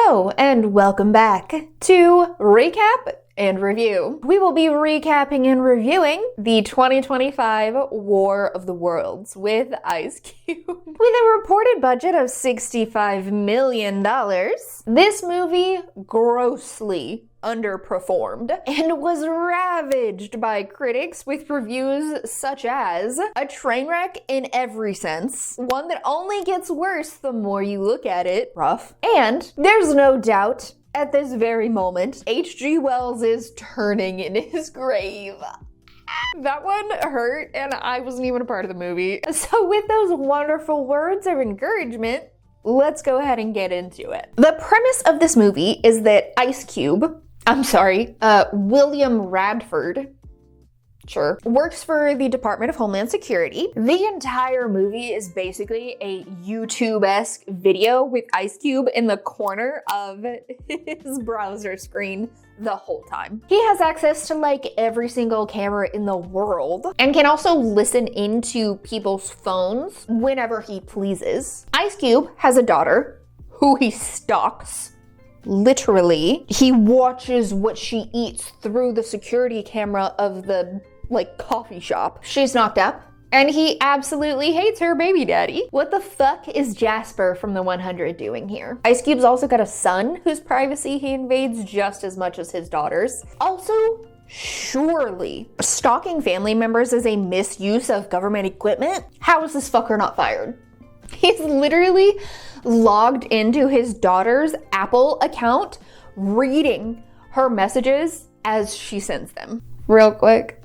Hello and welcome back to Recap and Review. We will be recapping and reviewing the 2025 War of the Worlds with Ice Cube. With a reported budget of $65 million, this movie grossly underperformed and was ravaged by critics with reviews such as a train wreck in every sense, one that only gets worse the more you look at it, rough, and there's no doubt at this very moment, H.G. Wells is turning in his grave. That one hurt, and I wasn't even a part of the movie. So with those wonderful words of encouragement, let's go ahead and get into it. The premise of this movie is that William Radford, sure, works for the Department of Homeland Security. The entire movie is basically a YouTube-esque video with Ice Cube in the corner of his browser screen the whole time. He has access to like every single camera in the world and can also listen into people's phones whenever he pleases. Ice Cube has a daughter who he stalks. Literally, he watches what she eats through the security camera of the coffee shop. She's knocked up, and he absolutely hates her baby daddy. What the fuck is Jasper from the 100 doing here? Ice Cube's also got a son whose privacy he invades just as much as his daughter's. Also, surely stalking family members is a misuse of government equipment? How is this fucker not fired? He's literally logged into his daughter's Apple account, reading her messages as she sends them. Real quick,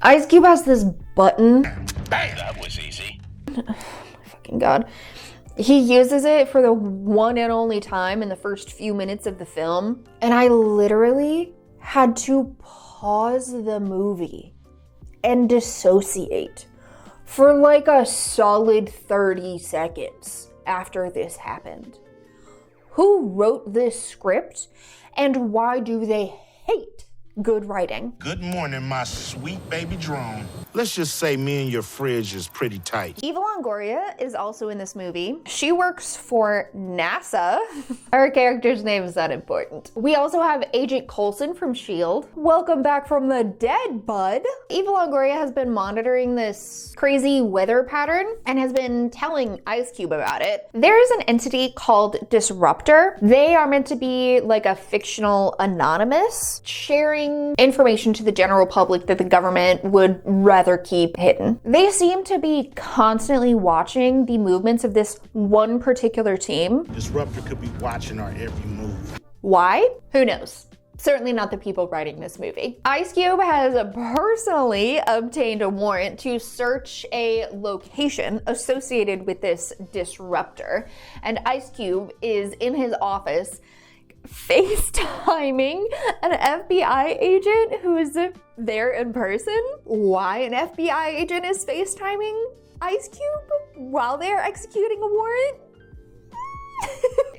Ice Cube has this button. Bang, that was easy. Oh my fucking god. He uses it for the one and only time in the first few minutes of the film, and I literally had to pause the movie and dissociate for like a solid 30 seconds after this happened. Who wrote this script, and why do they hate good writing? Good morning, my sweet baby drone. Let's just say me and your fridge is pretty tight. Eva Longoria is also in this movie. She works for NASA. Her character's name is not important. We also have Agent Coulson from S.H.I.E.L.D. Welcome back from the dead, bud. Eva Longoria has been monitoring this crazy weather pattern and has been telling Ice Cube about it. There is an entity called Disruptor. They are meant to be like a fictional anonymous, sharing information to the general public that the government would rather keep hidden. They seem to be constantly watching the movements of this one particular team. Disruptor could be watching our every move. Why? Who knows? Certainly not the people writing this movie. Ice Cube has personally obtained a warrant to search a location associated with this disruptor, and Ice Cube is in his office FaceTiming an FBI agent who's there in person. Why an FBI agent is FaceTiming Ice Cube while they're executing a warrant?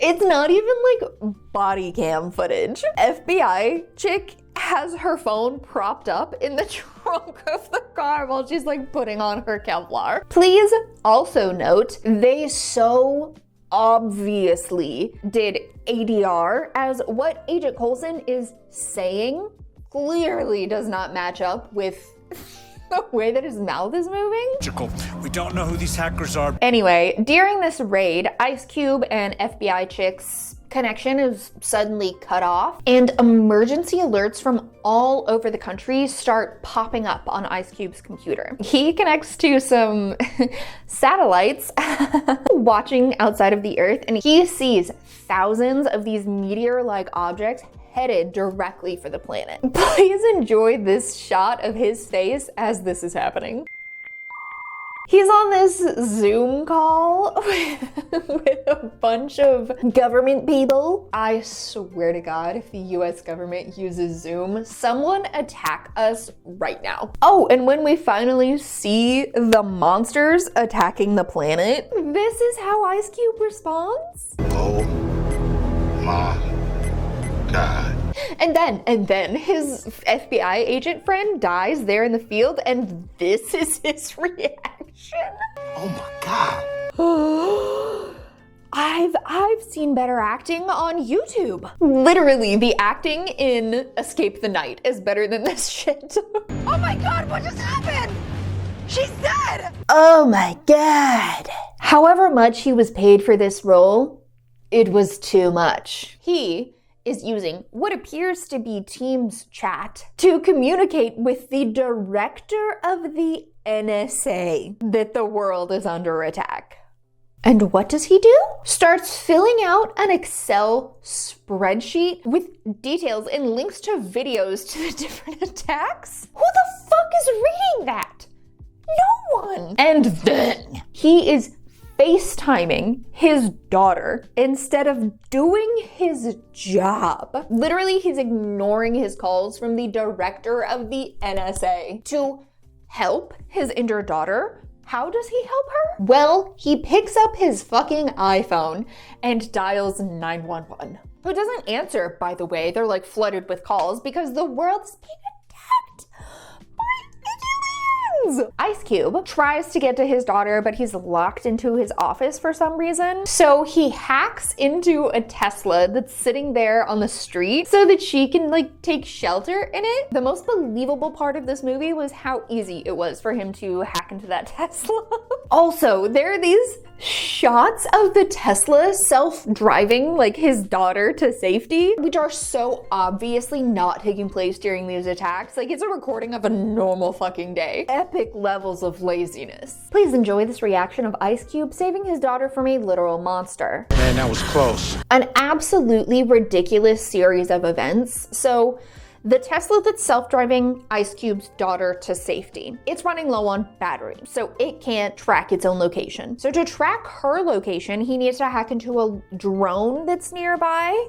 It's not even like body cam footage. FBI chick has her phone propped up in the trunk of the car while she's like putting on her Kevlar. Please also note, they so obviously did ADR, as what Agent Coulson is saying clearly does not match up with the way that his mouth is moving. We don't know who these hackers are. Anyway, during this raid, Ice Cube and FBI chick's connection is suddenly cut off, and emergency alerts from all over the country start popping up on Ice Cube's computer. He connects to some satellites watching outside of the Earth, and he sees thousands of these meteor-like objects headed directly for the planet. Please enjoy this shot of his face as this is happening. He's on this Zoom call with a bunch of government people. I swear to God, if the US government uses Zoom, someone attack us right now. Oh, and when we finally see the monsters attacking the planet, this is how Ice Cube responds. Oh my God. And then his FBI agent friend dies there in the field, and this is his reaction. Oh my God. I've seen better acting on YouTube. Literally, the acting in Escape the Night is better than this shit. Oh my God, what just happened? She's dead! Oh my God. However much he was paid for this role, it was too much. He is using what appears to be Teams chat to communicate with the director of the NSA that the world is under attack. And what does he do? Starts filling out an Excel spreadsheet with details and links to videos to the different attacks? Who the fuck is reading that? No one. And then he is FaceTiming his daughter instead of doing his job. Literally, he's ignoring his calls from the director of the NSA to help his injured daughter. How does he help her? Well, he picks up his fucking iPhone and dials 911. Who doesn't answer, by the way. They're like flooded with calls because the world is being attacked by aliens. Ice Cube tries to get to his daughter, but he's locked into his office for some reason. So he hacks into a Tesla that's sitting there on the street so that she can like take shelter in it. The most believable part of this movie was how easy it was for him to hack into that Tesla. Also, there are these shots of the Tesla self-driving like his daughter to safety, which are so obviously not taking place during these attacks. Like, it's a recording of a normal fucking day. Epic levels of laziness. Please enjoy this reaction of Ice Cube saving his daughter from a literal monster. Man, that was close. An absolutely ridiculous series of events. So, the Tesla that's self-driving Ice Cube's daughter to safety. It's running low on battery, so it can't track its own location. So to track her location, he needs to hack into a drone that's nearby.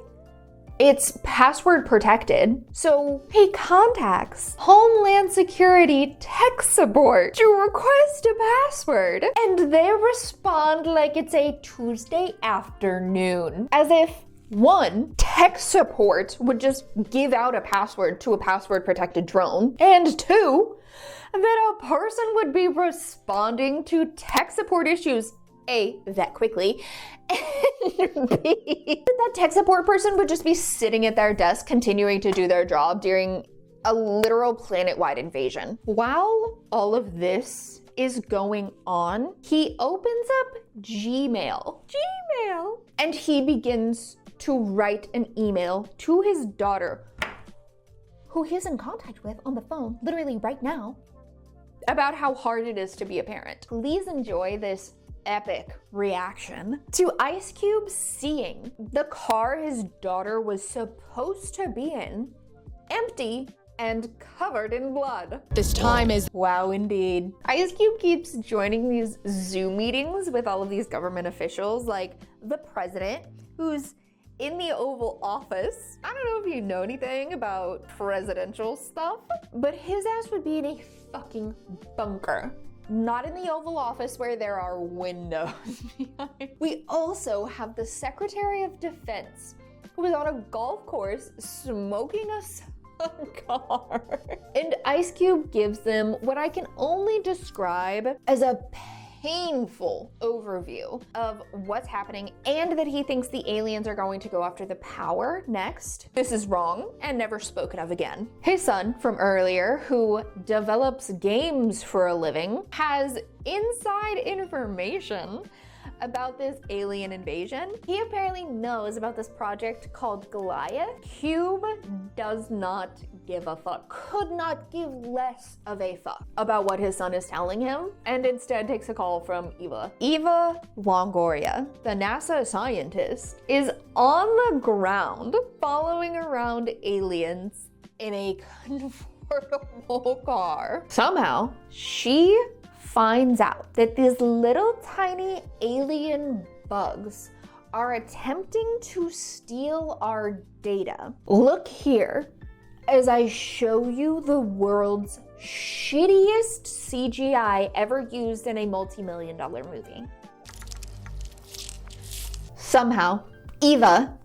It's password protected, so he contacts Homeland Security tech support to request a password. And they respond like it's a Tuesday afternoon, as if one, tech support would just give out a password to a password protected drone, and two, that a person would be responding to tech support issues, A, that quickly, and B, that tech support person would just be sitting at their desk continuing to do their job during a literal planet-wide invasion. While all of this is going on, he opens up Gmail, and he begins to write an email to his daughter, who he's in contact with on the phone, literally right now, about how hard it is to be a parent. Please enjoy this epic reaction to Ice Cube seeing the car his daughter was supposed to be in empty and covered in blood. This time is... Wow, indeed. Ice Cube keeps joining these Zoom meetings with all of these government officials, like the president, who's in the Oval Office. I don't know if you know anything about presidential stuff, but his ass would be in a fucking bunker. Not in the Oval Office where there are windows behind. We also have the Secretary of Defense, who is on a golf course smoking a cigar. And Ice Cube gives them what I can only describe as a painful overview of what's happening, and that he thinks the aliens are going to go after the power next. This is wrong and never spoken of again. His son from earlier, who develops games for a living, has inside information about this alien invasion. He apparently knows about this project called Goliath. Cube does not give a fuck, could not give less of a fuck about what his son is telling him, and instead takes a call from Eva. Eva Longoria, the NASA scientist, is on the ground following around aliens in a convertible car. Somehow, she finds out that these little tiny alien bugs are attempting to steal our data. Look here as I show you the world's shittiest CGI ever used in a multi-million-dollar movie. Somehow, Eva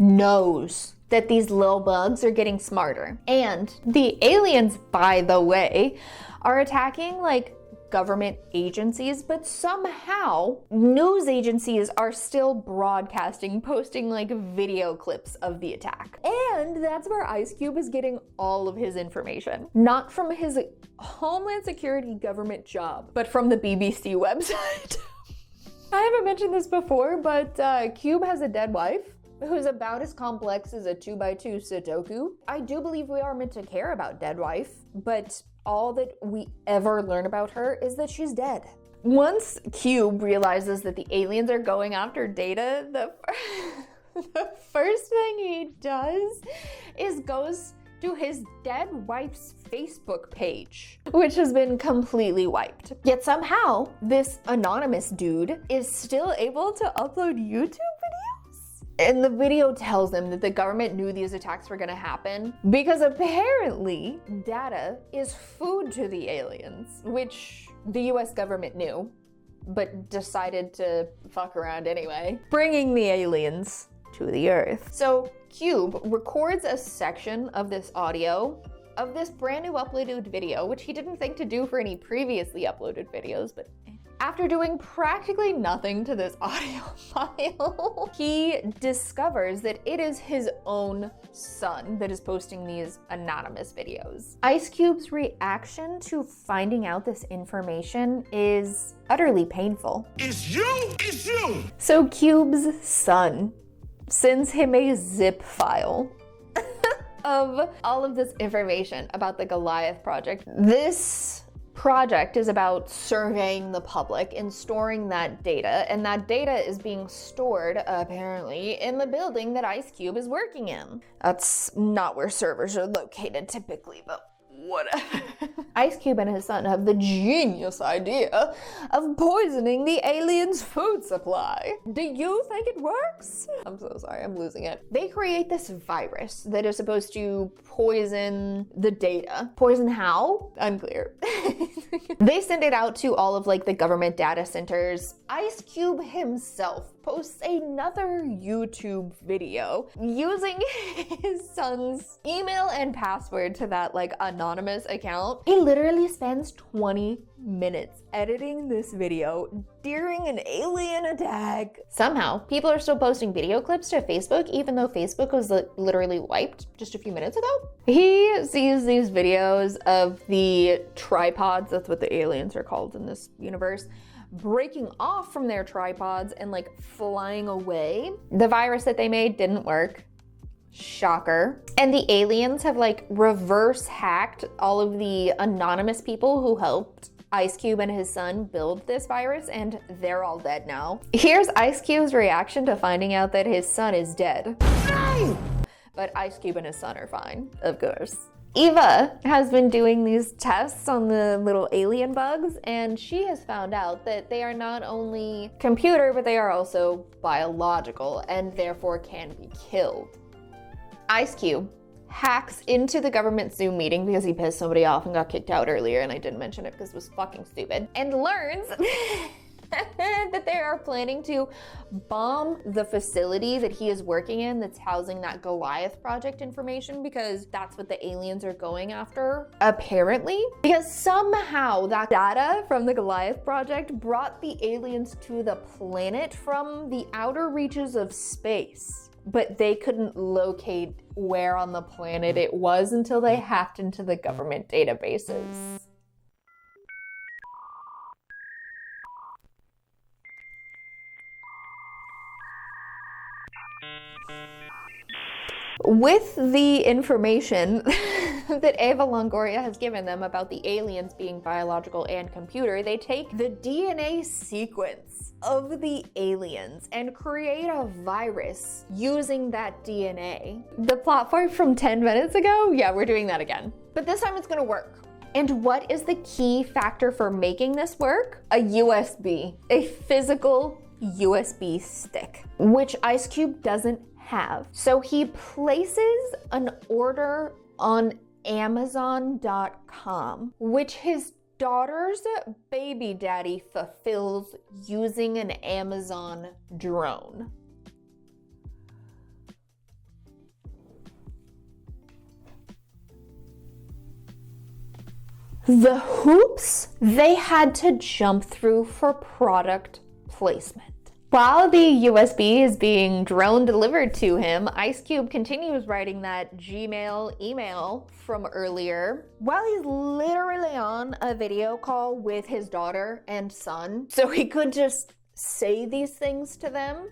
knows that these little bugs are getting smarter. And the aliens, by the way, are attacking like government agencies, but somehow news agencies are still broadcasting, posting like video clips of the attack. And that's where Ice Cube is getting all of his information. Not from his Homeland Security government job, but from the BBC website. I haven't mentioned this before, but Cube has a dead wife who's about as complex as a 2x2 Sudoku. I do believe we are meant to care about dead wife, but all that we ever learn about her is that she's dead. Once Cube realizes that the aliens are going after Data, the first thing he does is goes to his dead wife's Facebook page, which has been completely wiped. Yet somehow, this anonymous dude is still able to upload YouTube videos. And the video tells them that the government knew these attacks were gonna happen because apparently Data is food to the aliens, which the US government knew, but decided to fuck around anyway, bringing the aliens to the Earth. So Cube records a section of this audio of this brand new uploaded video, which he didn't think to do for any previously uploaded videos, but after doing practically nothing to this audio file, he discovers that it is his own son that is posting these anonymous videos. Ice Cube's reaction to finding out this information is utterly painful. It's you! It's you! So Cube's son sends him a zip file of all of this information about the Goliath project. This project is about surveying the public and storing that data, and that data is being stored, apparently, in the building that Ice Cube is working in. That's not where servers are located typically, but whatever. Ice Cube and his son have the genius idea of poisoning the aliens' food supply. Do you think it works? I'm so sorry, I'm losing it. They create this virus that is supposed to poison the data. Poison how? Unclear. They send it out to all of like the government data centers. Ice Cube himself posts another YouTube video using his son's email and password to that like anonymous account. He literally spends 20 minutes editing this video during an alien attack. Somehow, people are still posting video clips to Facebook, even though Facebook was literally wiped just a few minutes ago. He sees these videos of the tripods, that's what the aliens are called in this universe, breaking off from their tripods and like flying away. The virus that they made didn't work. Shocker. And the aliens have like reverse hacked all of the anonymous people who helped Ice Cube and his son build this virus, and they're all dead now. Here's Ice Cube's reaction to finding out that his son is dead. No! But Ice Cube and his son are fine, of course. Eva has been doing these tests on the little alien bugs, and she has found out that they are not only computer, but they are also biological and therefore can be killed. Ice Cube hacks into the government Zoom meeting because he pissed somebody off and got kicked out earlier, and I didn't mention it because it was fucking stupid, and learns that they are planning to bomb the facility that he is working in that's housing that Goliath project information, because that's what the aliens are going after, apparently. Because somehow that data from the Goliath project brought the aliens to the planet from the outer reaches of space, but they couldn't locate where on the planet it was until they hacked into the government databases. With the information that Eva Longoria has given them about the aliens being biological and computer, they take the DNA sequence of the aliens and create a virus using that DNA. The plot point from 10 minutes ago? Yeah, we're doing that again. But this time it's gonna work. And what is the key factor for making this work? A USB, a physical USB stick, which Ice Cube doesn't have. So he places an order on Amazon.com, which his daughter's baby daddy fulfills using an Amazon drone. The hoops they had to jump through for product placement. While the USB is being drone delivered to him, Ice Cube continues writing that Gmail email from earlier while he's literally on a video call with his daughter and son. So he could just say these things to them,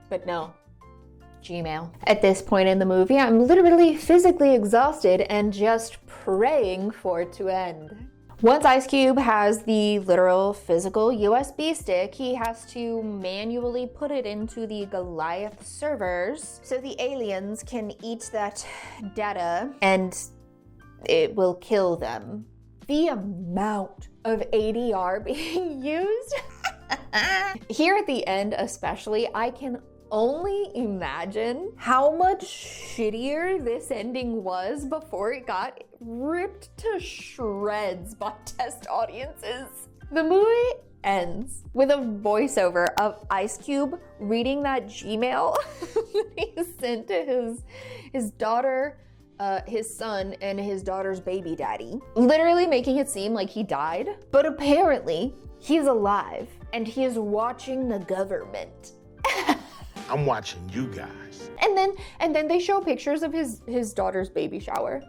but no. Gmail. At this point in the movie, I'm literally physically exhausted and just praying for it to end. Once Ice Cube has the literal physical USB stick, he has to manually put it into the Goliath servers so the aliens can eat that data and it will kill them. The amount of ADR being used here at the end especially, I can only imagine how much shittier this ending was before it got ripped to shreds by test audiences. The movie ends with a voiceover of Ice Cube reading that Gmail he sent to his daughter, his son, and his daughter's baby daddy, literally making it seem like he died. But apparently, he's alive and he is watching the government. I'm watching you guys. And then they show pictures of his daughter's baby shower.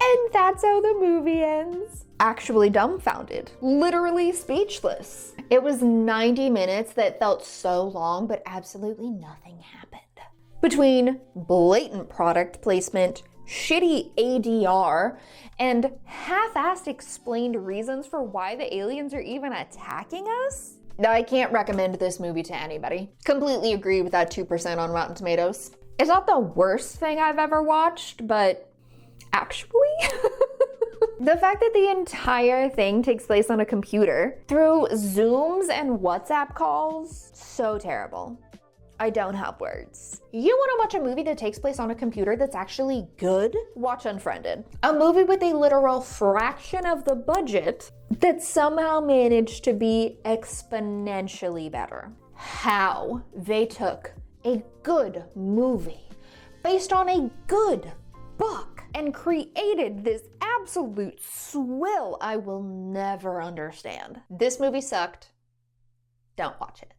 And that's how the movie ends. Actually dumbfounded. Literally speechless. It was 90 minutes that felt so long, but absolutely nothing happened. Between blatant product placement, shitty ADR, and half-assed explained reasons for why the aliens are even attacking us, I can't recommend this movie to anybody. Completely agree with that 2% on Rotten Tomatoes. It's not the worst thing I've ever watched, but actually, the fact that the entire thing takes place on a computer through Zooms and WhatsApp calls, so terrible. I don't have words. You want to watch a movie that takes place on a computer that's actually good? Watch Unfriended. A movie with a literal fraction of the budget that somehow managed to be exponentially better. How they took a good movie based on a good book and created this absolute swill I will never understand. This movie sucked. Don't watch it.